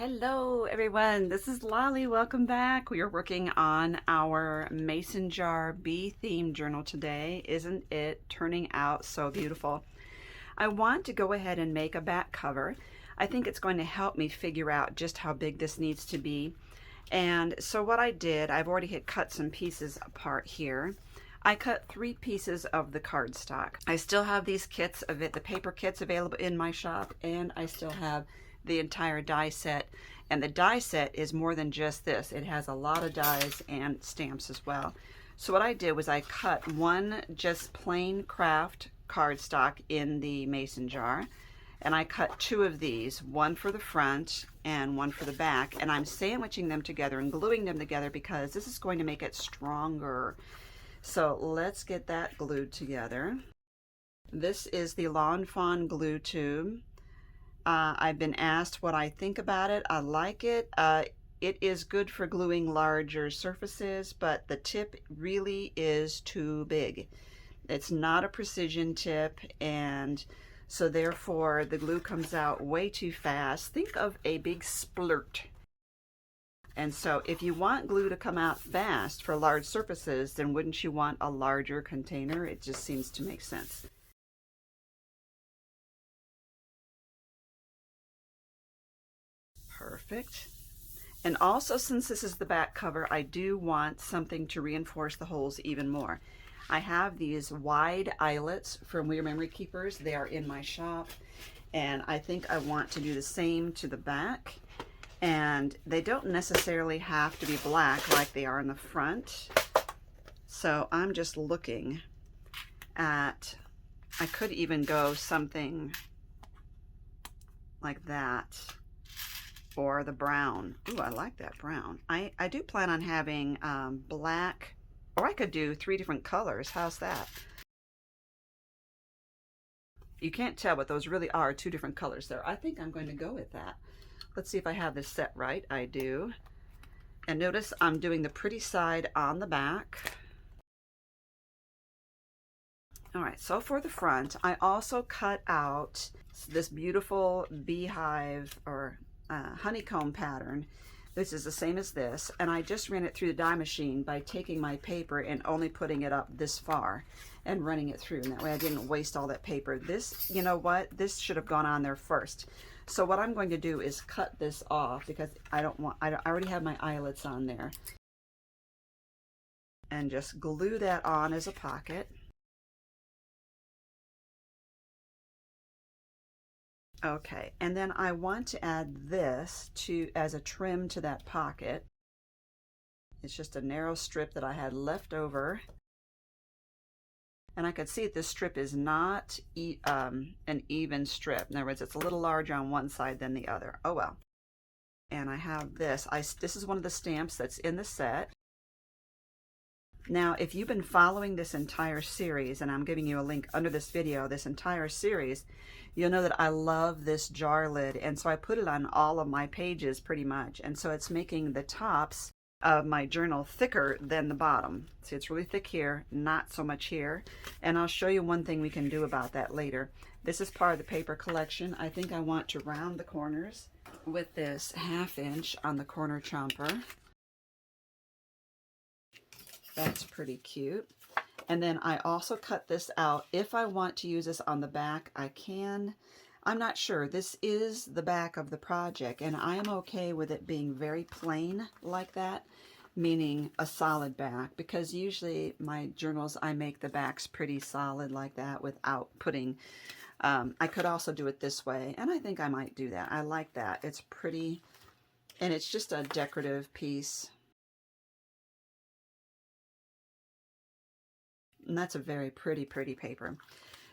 Hello everyone, this is Lolly. Welcome back. We are working on our mason jar bee theme journal today. Isn't it turning out so beautiful? I want to go ahead and make a back cover. I think it's going to help me figure out just how big this needs to be. And so what I did, I've already had cut some pieces apart here. I cut 3 pieces of the cardstock. I still have these kits of it, the paper kits available in my shop, and I still have the entire die set. And the die set is more than just this. It has a lot of dies and stamps as well. So what I did was I cut one just plain craft cardstock in the mason jar, and I cut 2 of these, one for the front and one for the back, and I'm sandwiching them together and gluing them together because this is going to make it stronger. So let's get that glued together. This is the Lawn Fawn glue tube. I've been asked what I think about it. I like it. It is good for gluing larger surfaces, but the tip really is too big. It's not a precision tip, and so therefore the glue comes out way too fast. Think of a big splurt. And so if you want glue to come out fast for large surfaces, then wouldn't you want a larger container? It just seems to make sense. Perfect. And also, since this is the back cover, I do want something to reinforce the holes even more. I have these wide eyelets from We Are Memory Keepers. They are in my shop, and I think I want to do the same to the back. And they don't necessarily have to be black like they are in the front. So I'm just looking at, I could even go something like that, or the brown. Ooh, I like that brown. I do plan on having black, or I could do 3 different colors. How's that? You can't tell, but those really are 2 different colors there. I think I'm going to go with that. Let's see if I have this set right. I do. And notice I'm doing the pretty side on the back. All right, so for the front, I also cut out this beautiful beehive or honeycomb pattern. This is the same as this, and I just ran it through the die machine by taking my paper and only putting it up this far and running it through, and that way I didn't waste all that paper. This, you know what, this should have gone on there first. So what I'm going to do is cut this off because I already have my eyelets on there, and just glue that on as a pocket. Okay, and then I want to add this as a trim to that pocket. It's just a narrow strip that I had left over. And I could see that this strip is not an even strip. In other words, it's a little larger on one side than the other. Oh well. And I have this. This is one of the stamps that's in the set. Now, if you've been following this entire series, and I'm giving you a link under this video, this entire series, you'll know that I love this jar lid, and so I put it on all of my pages pretty much, and so it's making the tops of my journal thicker than the bottom. See, it's really thick here, not so much here, and I'll show you one thing we can do about that later. This is part of the paper collection. I think I want to round the corners with this 1/2 inch on the corner chomper. That's pretty cute. And then I also cut this out. If I want to use this on the back, I can. I'm not sure. This is the back of the project, and I am okay with it being very plain like that, meaning a solid back, because usually my journals, I make the backs pretty solid like that without putting, I could also do it this way, and I think I might do that. I like that. It's pretty, and it's just a decorative piece. And that's a very pretty paper.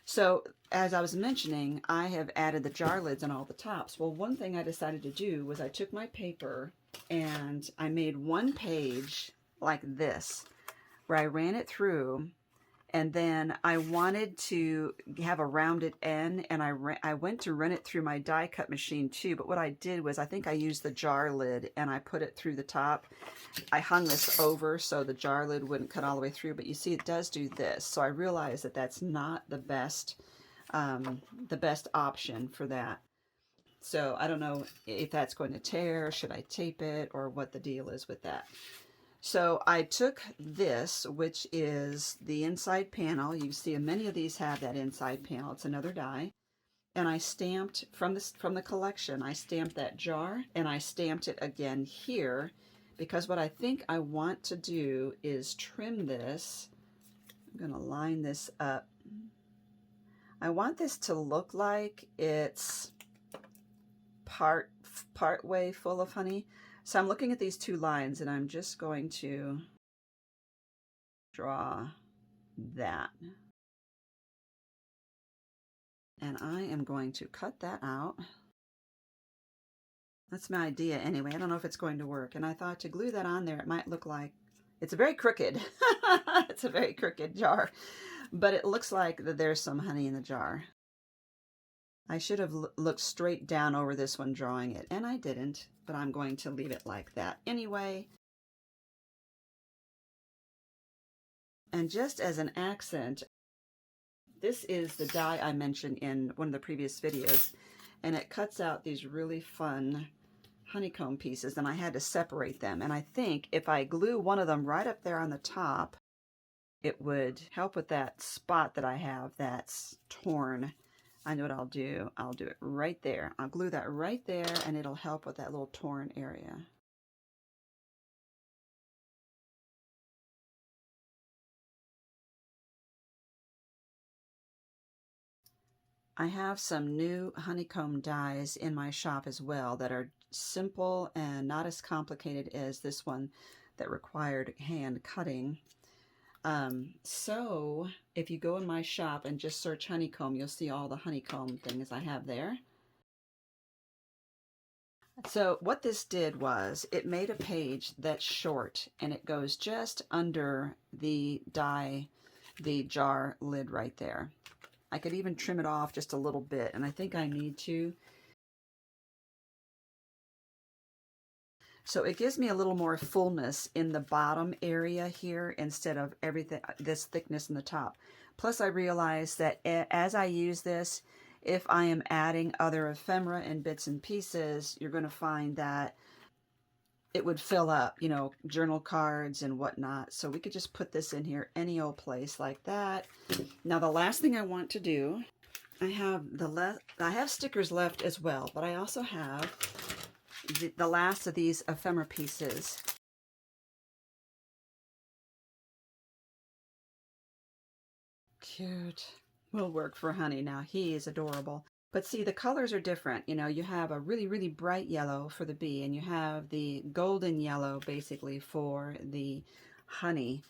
So as I was mentioning, I have added the jar lids on all the tops. Well, one thing I decided to do was I took my paper and I made one page like this, where I ran it through, and then I wanted to have a rounded end, and I went to run it through my die cut machine too, but what I did was I think I used the jar lid and I put it through the top. I hung this over so the jar lid wouldn't cut all the way through, but you see it does do this. So I realized that that's not the best option for that. So I don't know if that's going to tear, should I tape it, or what the deal is with that. So I took this, which is the inside panel. You see many of these have that inside panel. It's another die. And I stamped from the collection, I stamped that jar, and I stamped it again here, because what I think I want to do is trim this. I'm going to line this up. I want this to look like it's part way full of honey. So I'm looking at these two lines, and I'm just going to draw that. And I am going to cut that out. That's my idea anyway. I don't know if it's going to work. And I thought to glue that on there, it might look like, it's very crooked. It's a very crooked jar. But it looks like that there's some honey in the jar. I should have looked straight down over this one drawing it, and I didn't, but I'm going to leave it like that anyway. And just as an accent, this is the die I mentioned in one of the previous videos, and it cuts out these really fun honeycomb pieces, and I had to separate them. And I think if I glue one of them right up there on the top, it would help with that spot that I have that's torn. I know what I'll do. I'll do it right there. I'll glue that right there, and it'll help with that little torn area. I have some new honeycomb dies in my shop as well that are simple and not as complicated as this one that required hand cutting. So if you go in my shop and just search honeycomb, you'll see all the honeycomb things I have there. So what this did was it made a page that's short, and it goes just under the die, the jar lid right there. I could even trim it off just a little bit, and I think I need to. So it gives me a little more fullness in the bottom area here instead of everything, this thickness in the top. Plus I realized that as I use this, if I am adding other ephemera and bits and pieces, you're going to find that it would fill up, you know, journal cards and whatnot. So we could just put this in here any old place like that. Now the last thing I want to do, I have stickers left as well, but I also have the last of these ephemera pieces. Cute. Will work for Honey. Now he is adorable. But see, the colors are different. You know, you have a really, really bright yellow for the bee, and you have the golden yellow basically for the honey.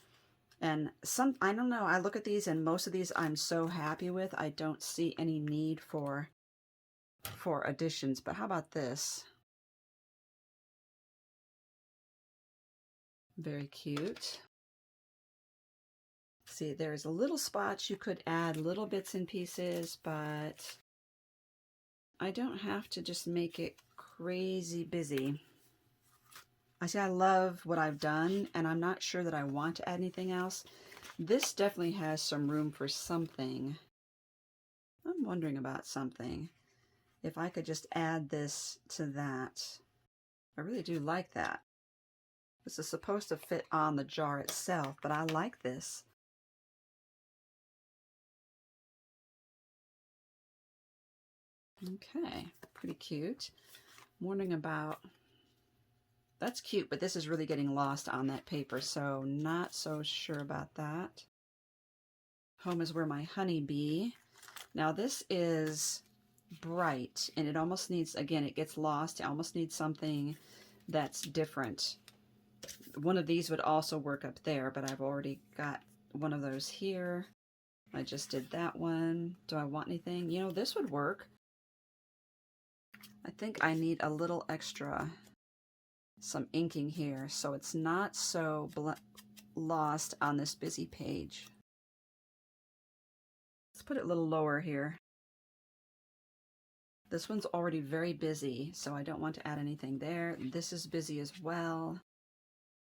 And I don't know, I look at these, and most of these I'm so happy with. I don't see any need for additions. But how about this? Very cute. See, there's a little spots you could add little bits and pieces, but I don't have to just make it crazy busy. I love what I've done, and I'm not sure that I want to add anything else. This definitely has some room for something. I'm wondering about something. If I could just add this to that. I really do like that. This is supposed to fit on the jar itself, but I like this. Okay, pretty cute. Wondering about, that's cute, but this is really getting lost on that paper, so not so sure about that. Home is where my honey bee. Now this is bright, and it almost needs, again, it gets lost. It almost needs something that's different. One of these would also work up there, but I've already got one of those here. I just did that one. Do I want anything? You know, this would work. I think I need a little extra, some inking here, so it's not so lost on this busy page. Let's put it a little lower here. This one's already very busy, so I don't want to add anything there. This is busy as well.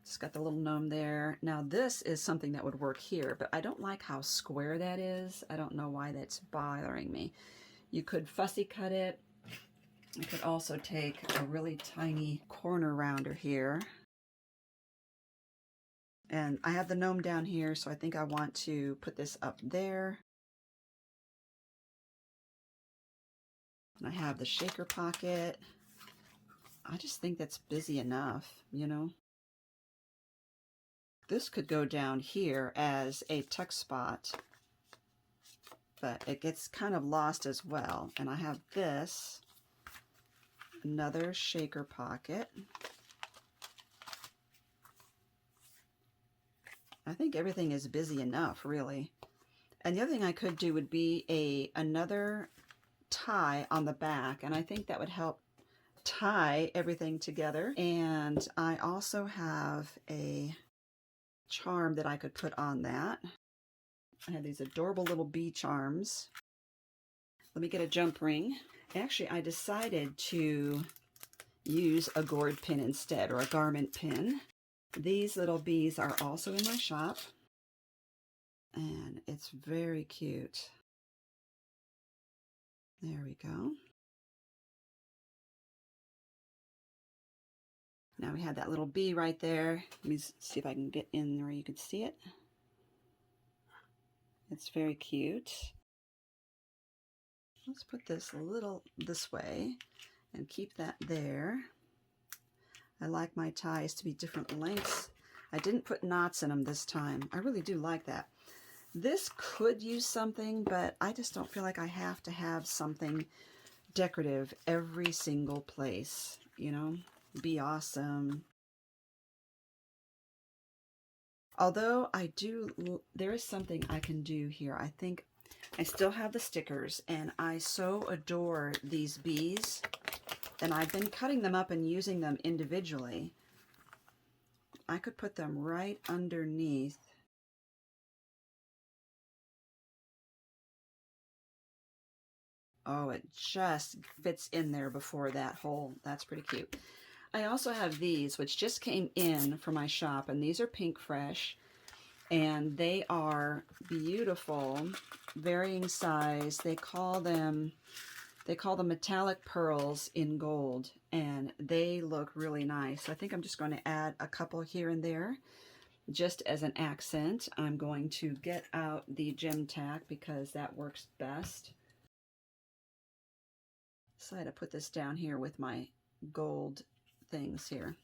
It's got the little gnome there. Now this is something that would work here, but I don't like how square that is. I don't know why that's bothering me. You could fussy cut it. I could also take a really tiny corner rounder here. And I have the gnome down here, so I think I want to put this up there. And I have the shaker pocket. I just think that's busy enough, you know. This could go down here as a tuck spot, but it gets kind of lost as well. And I have this, another shaker pocket. I think everything is busy enough, really. And the other thing I could do would be another tie on the back, and I think that would help tie everything together. And I also have a charm that I could put on that. I have these adorable little bee charms. Let me get a jump ring. Actually, I decided to use a gourd pin instead, or a garment pin. These little bees are also in my shop, and it's very cute. There we go. Now we have that little bee right there. Let me see if I can get in where you can see it. It's very cute. Let's put this a little this way and keep that there. I like my ties to be different lengths. I didn't put knots in them this time. I really do like that. This could use something, but I just don't feel like I have to have something decorative every single place, you know? Be awesome. Although there is something I can do here. I think I still have the stickers, and I so adore these bees, and I've been cutting them up and using them individually. I could put them right underneath. Oh, it just fits in there before that hole. That's pretty cute. I also have these, which just came in from my shop, and these are Pink Fresh, and they are beautiful, varying size. They call them metallic pearls in gold, and they look really nice. I think I'm just going to add a couple here and there just as an accent. I'm going to get out the gem tack because that works best. Decided to put this down here with my gold things here.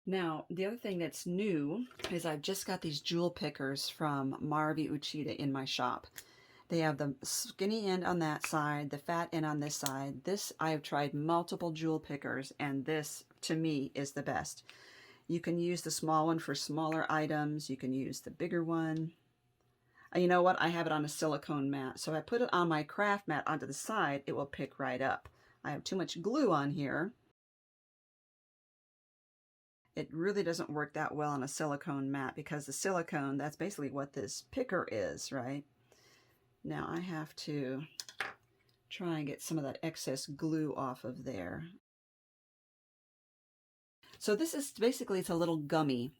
Now, the other thing that's new is I've just got these jewel pickers from Marvi Uchida in my shop. They have the skinny end on that side, the fat end on this side. This, I have tried multiple jewel pickers, and this, to me, is the best. You can use the small one for smaller items. You can use the bigger one. You know what? I have it on a silicone mat. So if I put it on my craft mat onto the side, it will pick right up. I have too much glue on here. It really doesn't work that well on a silicone mat because the silicone, that's basically what this picker is, right? Now I have to try and get some of that excess glue off of there. So this is basically, it's a little gummy.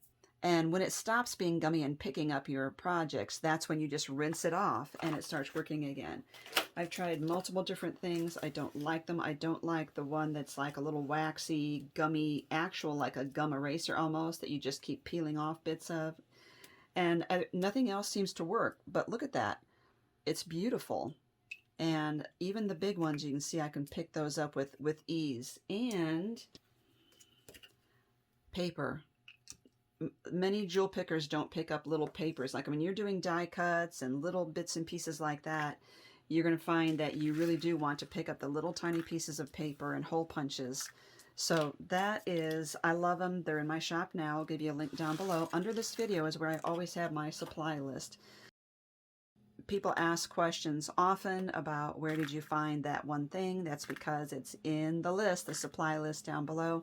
And when it stops being gummy and picking up your projects, that's when you just rinse it off and it starts working again. I've tried multiple different things. I don't like them. I don't like the one that's like a little waxy, gummy, actual like a gum eraser almost, that you just keep peeling off bits of. And nothing else seems to work. But look at that. It's beautiful. And even the big ones, you can see I can pick those up with ease. And paper. Many jewel pickers don't pick up little papers. Like when you're doing die cuts and little bits and pieces like that, you're going to find that you really do want to pick up the little tiny pieces of paper and hole punches. So that is, I love them. They're in my shop now. I'll give you a link down below. Under this video is where I always have my supply list. People ask questions often about where did you find that one thing. That's because it's in the list, the supply list down below.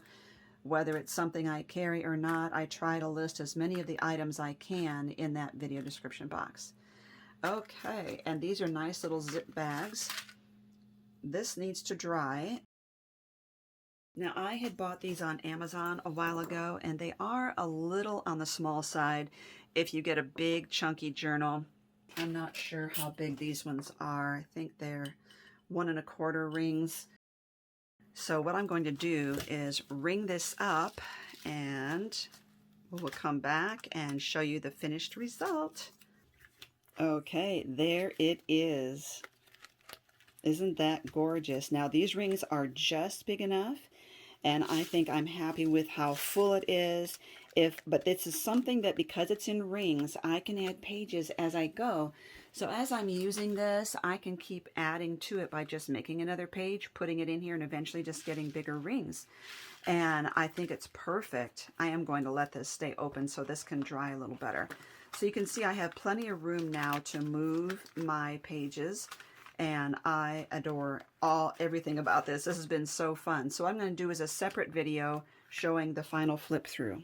Whether it's something I carry or not, I try to list as many of the items I can in that video description box. Okay, and these are nice little zip bags. This needs to dry. Now, I had bought these on Amazon a while ago, and they are a little on the small side if you get a big chunky journal. I'm not sure how big these ones are. I think they're 1¼ rings. So what I'm going to do is ring this up, and we'll come back and show you the finished result. Okay, there it is. Isn't that gorgeous? Now these rings are just big enough, and I think I'm happy with how full it is. But this is something that, because it's in rings, I can add pages as I go. So as I'm using this, I can keep adding to it by just making another page, putting it in here, and eventually just getting bigger rings. And I think it's perfect. I am going to let this stay open so this can dry a little better. So you can see I have plenty of room now to move my pages, and I adore everything about this. This has been so fun. So what I'm going to do is a separate video showing the final flip through.